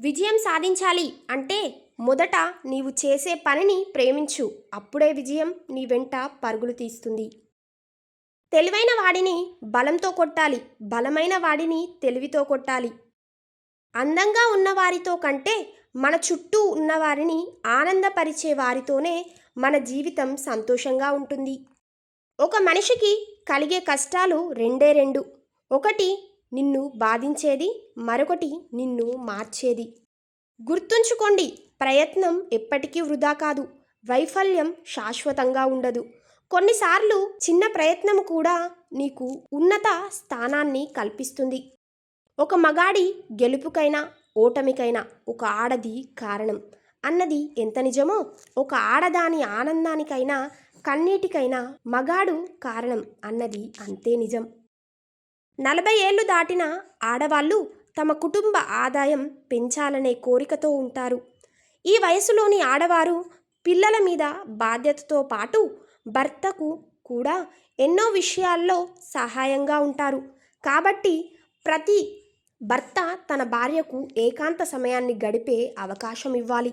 విజయం సాధించాలి అంటే మొదట నీవు చేసే పనిని ప్రేమించు. అప్పుడే విజయం నీ వెంట పరుగులు తీస్తుంది. తెలివైన వాడిని బలంతో కొట్టాలి, బలమైన వాడిని తెలివితో కొట్టాలి. అందంగా ఉన్నవారితో కంటే మన చుట్టూ ఉన్నవారిని ఆనందపరిచే వారితోనే మన జీవితం సంతోషంగా ఉంటుంది. ఒక మనిషికి కలిగే కష్టాలు రెండే రెండు. ఒకటి నిన్ను బాధించేది, మరొకటి నిన్ను మార్చేది. గుర్తుంచుకోండి, ప్రయత్నం ఎప్పటికీ వృధా కాదు. వైఫల్యం శాశ్వతంగా ఉండదు. కొన్నిసార్లు చిన్న ప్రయత్నం కూడా నీకు ఉన్నత స్థానాన్ని కల్పిస్తుంది. ఒక మగాడి గెలుపుకైనా ఓటమికైనా ఒక ఆడది కారణం అన్నది ఎంత నిజమో, ఒక ఆడదాని ఆనందానికైనా కన్నీటికైనా మగాడు కారణం అన్నది అంతే నిజం. 40 ఏళ్లు దాటిన ఆడవాళ్ళు తమ కుటుంబ ఆదాయం పెంచాలనే కోరికతో ఉంటారు. ఈ వయసులోని ఆడవారు పిల్లల మీద బాధ్యతతో పాటు భర్తకు కూడా ఎన్నో విషయాల్లో సహాయంగా ఉంటారు. కాబట్టి ప్రతి భర్త తన భార్యకు ఏకాంత సమయాన్ని గడిపే అవకాశం ఇవ్వాలి.